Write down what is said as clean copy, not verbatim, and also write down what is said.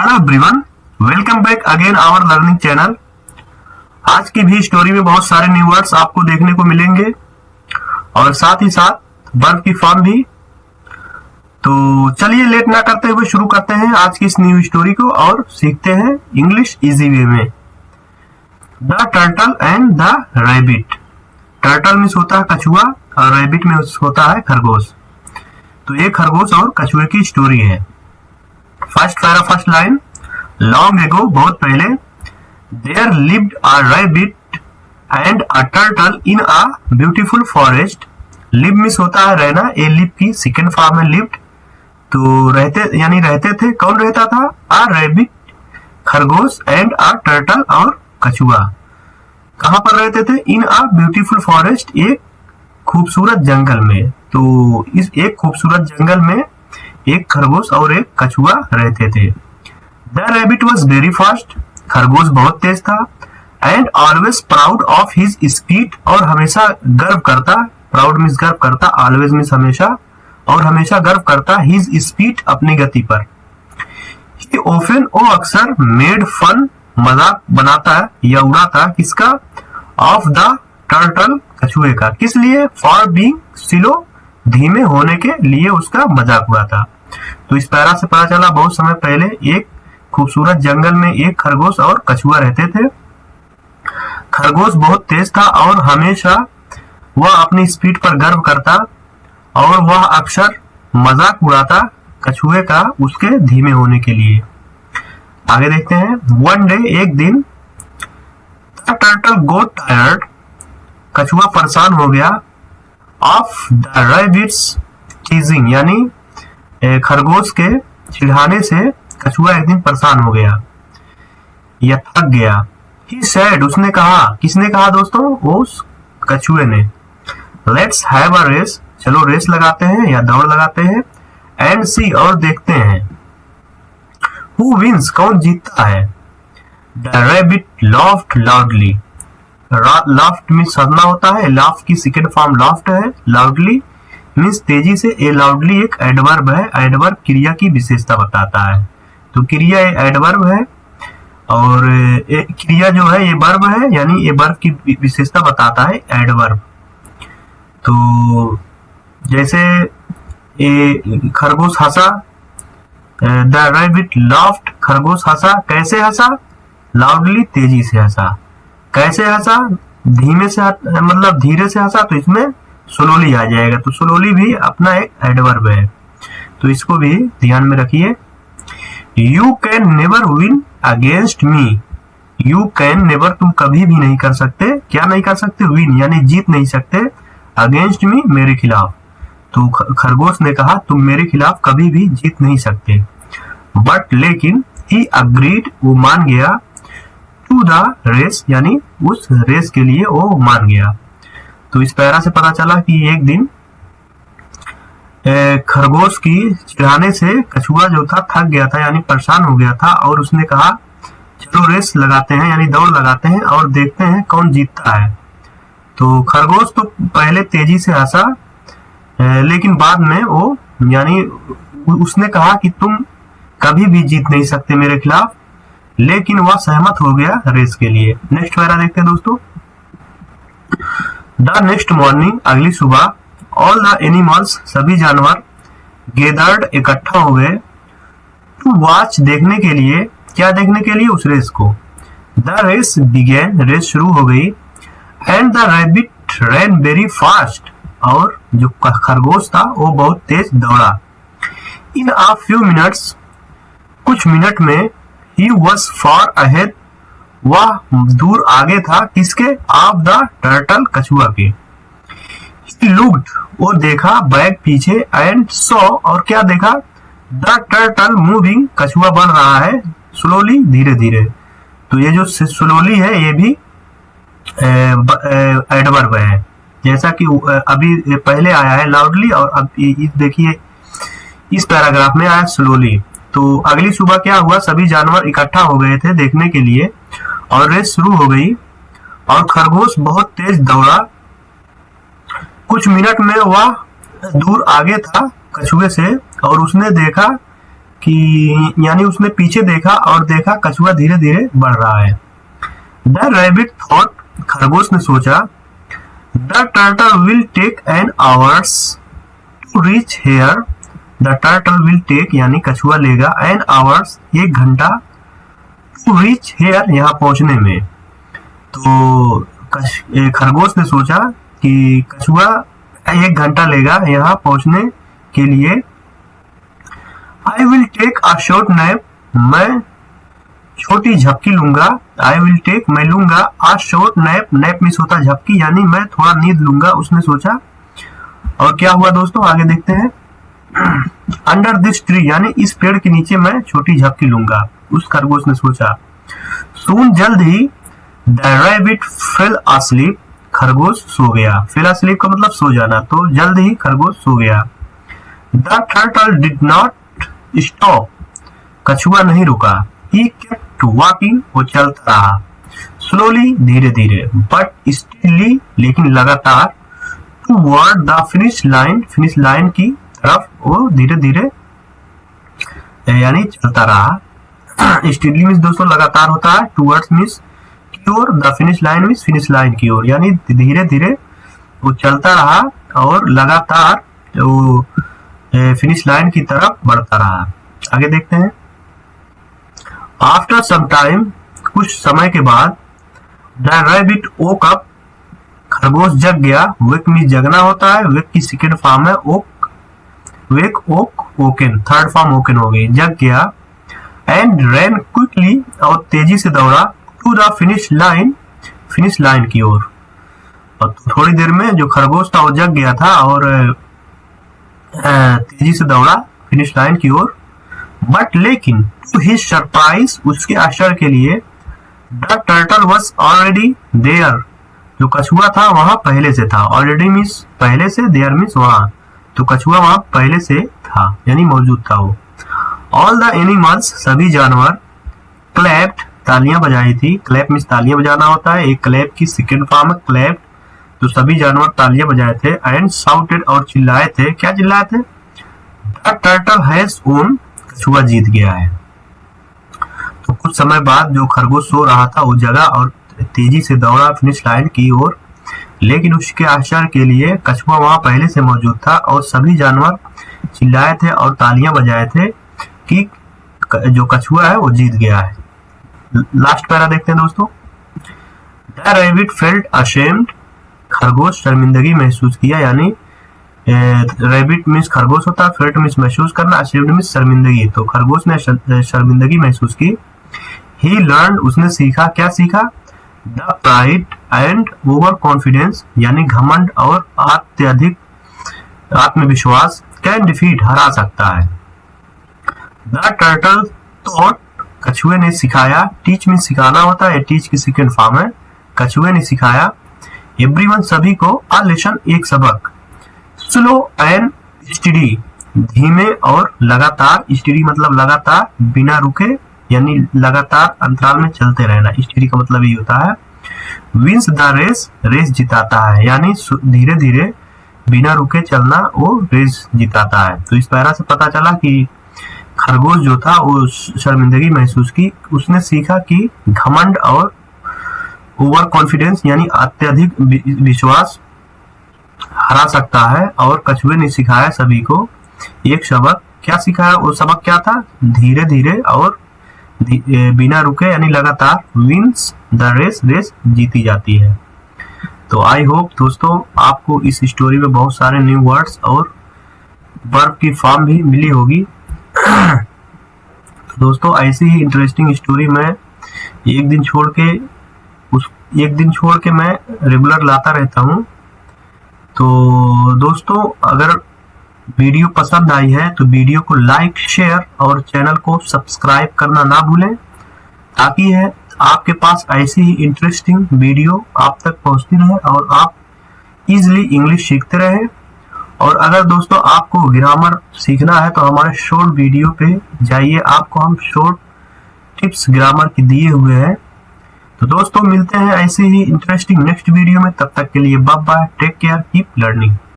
Hello everyone, welcome back again our learning channel. आज की भी स्टोरी में बहुत सारे न्यू वर्ड्स आपको देखने को मिलेंगे और साथ ही साथ वर्ब की फॉर्म भी। तो चलिए लेट ना करते हुए शुरू करते हैं आज की इस न्यू स्टोरी को और सीखते हैं इंग्लिश इजी वे में। The turtle and the rabbit. Turtle means होता है कछुआ और रैबिट में होता है खरगोश। तो ये खरगोश और कछुए की स्टोरी है। फर्स्ट लाइन, लॉन्ग एगो बहुत पहले, there lived a rabbit and a turtle in a beautiful forest. Live means होता है रहना, ए लिव की सेकेंड फॉर्म है लिव्ड। तो रहते यानी रहते थे, कौन रहता था? अ रैबिट खरगोश एंड अ टर्टल और कछुआ। कहां पर रहते थे? इन अ ब्यूटीफुल फॉरेस्ट, एक खूबसूरत जंगल में। तो इस एक खूबसूरत जंगल में एक खरगोश और एक कछुआ रहते थे। The rabbit was very fast. खरगोश बहुत तेज था। And always proud of his speed, और हमेशा गर्व करता, प्राउड मीन्स गर्व करता, ऑलवेज मीन्स हमेशा, और हमेशा गर्व करता हिज स्पीड अपनी गति पर। ही ऑफन, वो अक्सर मेड फन, मजाक बनाता या उड़ाता, किसका? ऑफ द टर्टल, कछुए का। किस लिए? फॉर बीइंग स्लो, धीमे होने के लिए उसका मजाक उड़ाता। तो इस पैरा से पता चला बहुत समय पहले एक खूबसूरत जंगल में एक खरगोश और कछुआ रहते थे। खरगोश बहुत तेज था और हमेशा वह अपनी स्पीड पर गर्व करता और वह अक्सर मजाक उड़ाता कछुए का उसके धीमे होने के लिए। आगे देखते हैं। वन डे, एक दिन, द टर्टल गोट टायर्ड, कछुआ परेशान हो गया, ऑफ द रैबिट्स टीजिंग, यानी खरगोश के चिढ़ाने से कछुआ एक दिन परेशान हो गया या थक गया। ही सेड, उसने कहा, किसने कहा दोस्तों? उस कछुए ने। लेट्स हैव अ रेस, चलो रेस लगाते हैं या दौड़ लगाते हैं। एंड सी, और देखते हैं। हु विंस, कौन जीतता है? The rabbit laughed loudly. Laughed means हंसना होता है, लाफ की सेकेंड फॉर्म लाफ्ट है। लाउडली मीन्स तेजी से। ए लाउडली एक एडवर्ब है, एडवर्ब क्रिया की विशेषता बताता है। तो क्रिया एडवर्ब है और क्रिया जो है ये वर्ब है, यानी ये वर्ब की विशेषता बताता है एडवर्ब। तो जैसे ए खरगोश हंसा, द रैबिट लाफ्ड, खरगोश हंसा। कैसे हंसा? लाउडली, तेजी से हंसा। कैसे हंसा? धीमे से, मतलब धीरे से हंसा, तो इसमें स्लोली आ जाएगा। तो स्लोली भी अपना एक एडवर्ब है, तो इसको भी ध्यान में रखिए। You can never win against me. You can never, तुम कभी भी नहीं कर सकते, क्या नहीं कर सकते? विन, यानी जीत नहीं सकते, अगेंस्ट मी, मेरे खिलाफ। तो खरगोश ने कहा तुम मेरे खिलाफ कभी भी जीत नहीं सकते। बट लेकिन, ही अग्रीड, वो मान गया, टू द रेस, यानी उस रेस के लिए वो मान गया। तो इस पैरा से पता चला कि एक दिन खरगोश की चिढ़ाने से कछुआ जो था थक गया था, यानी परेशान हो गया था, और उसने कहा चलो रेस लगाते हैं, यानी दौड़ लगाते हैं और देखते हैं कौन जीतता है। तो खरगोश तो पहले तेजी से हंसा, लेकिन बाद में वो, यानी उसने कहा कि तुम कभी भी जीत नहीं सकते मेरे खिलाफ, लेकिन वह सहमत हो गया रेस के लिए। नेक्स्ट पैरा देखते हैं दोस्तों। द नेक्स्ट मॉर्निंग, अगली सुबह, ऑल द एनिमल्स, सभी जानवर, गेदर्ड, इकट्ठा हो गए, टू वॉच, देखने के लिए। क्या देखने के लिए? उस रेस को। द रेस बिगेन, रेस शुरू हो गई। And the rabbit rain very fast, और जो खरगोश था वो बहुत तेज दौड़ा। इन अ फ्यू मिनट्स, कुछ मिनट में, ही वॉज फार अहेड, वह दूर आगे था, किसके? ऑफ द टर्टल, कछुआ के। He looked, वो देखा, बैक पीछे, एंड सॉ, और क्या देखा? द टर्टल मूविंग, कछुआ बढ़ रहा है, स्लोली, धीरे धीरे। तो ये जो स्लोली है ये भी एडवर्ब है, जैसा कि अभी पहले आया है लाउडली, और अब देखिए इस पैराग्राफ में आया स्लोली। तो अगली सुबह क्या हुआ? सभी जानवर इकट्ठा हो गए थे देखने के लिए और रेस शुरू हो गई, और खरगोश बहुत तेज दौड़ा। कुछ मिनट में वह दूर आगे था कछुए से, और उसने देखा कि यानी उसने पीछे देखा और देखा कछुआ धीरे धीरे बढ़ रहा है। द रैबिट थॉट, खरगोश ने सोचा, the turtle will take an hours to reach here. The turtle will take यानी कछुआ लेगा, एन आवर्स 1 घंटा, टू रीच हेयर यहाँ पहुंचने में। तो खरगोश ने सोचा कि कछुआ 1 घंटा लेगा यहाँ पहुंचने के लिए। I will take a short nap, मैं छोटी झपकी लूंगा। आई विल टेक, मैं लूंगा, a short nap, nap means होता झपकी, यानी मैं थोड़ा नींद लूंगा, उसने सोचा। और क्या हुआ दोस्तों, आगे देखते हैं। अंडर दिस ट्री यानी इस पेड़ के नीचे मैं छोटी झपकी लूंगा, उस खरगोश ने सोचा। सून, जल्द ही, द रैबिट फेल asleep, खरगोश सो गया। फेल asleep का मतलब सो जाना, तो जल्द ही खरगोश सो गया। The turtle did not stop, कछुआ नहीं रुका। ही केप्ट वॉकिंग, वो चलता रहा। स्लोली, धीरे धीरे, बट स्टिली, लेकिन लगातार। Toward the finish line, finish line की तरफ वो धीरे धीरे यानी चलता रहा। स्टिली मीन्स दोस्तों लगातार होता है, टूवर्ड्स मीन्स की ओर, the finish line means finish line की ओर, यानी धीरे धीरे वो चलता रहा और लगातार वो फिनिश लाइन की तरफ बढ़ता रहा। आगे देखते हैं। आफ्टर सम टाइम, कुछ समय के बाद, द रैबिट वोक अप, खरगोश जग गया। वेक मीन्स जगना होता है, वेक की सेकेंड फॉर्म है ओक, वेक, ओक, ओकन, थर्ड फॉर्म ओकन हो गई, जग गया। एंड रैन क्विकली, और तेजी से दौड़ा, to the finish line, finish line की ओर। और थोड़ी देर में जो खरगोश था वो जग गया था और तेजी से दौड़ा फिनिश लाइन की ओर। बट लेकिन टू हिज सरप्राइज, उसके आश्चर्य के लिए, the turtle was already there, जो कछुआ था वहां पहले से था। ऑलरेडी मीन्स पहले से, देयर मीन्स वहां, तो कछुआ वहां पहले से था यानी मौजूद था वो। ऑल द एनिमल्स, सभी जानवर, क्लैप्ड, तालियां बजाई थी। क्लैप मीन्स तालियां बजाना होता है, एक क्लैप की सेकेंड फॉर्म है क्लैप्ड, तो सभी जानवर तालियां बजाए थे। एंड शाउटेड, और चिल्लाए थे। क्या चिल्लाए थे? द टर्टल हैज वोन, कछुआ जीत गया है। तो कुछ समय बाद जो खरगोश सो रहा था वो जगा और तेजी से दौड़ा फिनिश लाइन की ओर, लेकिन उसके आश्चर्य के लिए कछुआ वहां पहले से मौजूद था और सभी जानवर चिल्लाए थे और तालियां बजाए थे कि जो कछुआ है वो जीत गया है। लास्ट पैरा देखते हैं दोस्तों। द रैबिट फेल्ट अशेम्ड, खरगोश शर्मिंदगी महसूस किया, यानी रैबिट मीन्स खरगोश होता है, फेल्ट मीन्स महसूस करना, अशेम्ड मीन्स शर्मिंदगी, तो खरगोश ने शर्मिंदगी महसूस की। ही लर्न, उसने सीखा, क्या सीखा? The pride and over confidence, यानी घमंड और अत्यधिक आत्मविश्वास, कैन डिफीट, हरा सकता है। द टर्टल थॉट, कछुए ने सिखाया, टीच मीन्स सिखाना होता है, टीच की सेकेंड फॉर्म है, कछुए ने सिखाया। एवरीवन, सभी को, अ लेसन, एक सबक। स्लो एंड स्टडी, धीमे और लगातार, स्टडी मतलब लगातार, बिना रुके यानी लगातार अंतराल में चलते रहना, स्टडी का मतलब ये होता है। विंस द रेस, रेस जिताता है, यानी धीरे धीरे बिना रुके चलना वो रेस जिताता है। तो इस पैरा से पता चला कि खरगोश जो था वो शर्मिंदगी महसूस की, उसने सीखा कि घमंड और ओवर कॉन्फिडेंस यानी अत्यधिक विश्वास हरा सकता है, और कछुए ने सिखाया सभी को एक सबक। क्या सिखाया? वो सबक क्या था? धीरे धीरे और बिना रुके यानी लगातार, विंस द रेस, रेस जीती जाती है। तो आई होप दोस्तों आपको इस स्टोरी में बहुत सारे न्यू वर्ड्स और वर्ब की फॉर्म भी मिली होगी। दोस्तों ऐसी ही इंटरेस्टिंग स्टोरी मैं एक दिन छोड़ के मैं रेगुलर लाता रहता हूँ। तो दोस्तों अगर वीडियो पसंद आई है तो वीडियो को लाइक, शेयर और चैनल को सब्सक्राइब करना ना भूलें, ताकि है आपके पास ऐसी ही इंटरेस्टिंग वीडियो आप तक पहुंचती रहे और आप इजीली इंग्लिश सीखते रहे। और अगर दोस्तों आपको ग्रामर सीखना है तो हमारे शॉर्ट वीडियो पे जाइए, आपको हम शॉर्ट टिप्स ग्रामर की दिए हुए हैं। तो दोस्तों मिलते हैं ऐसे ही इंटरेस्टिंग नेक्स्ट वीडियो में, तब तक के लिए bye bye, take care, keep learning.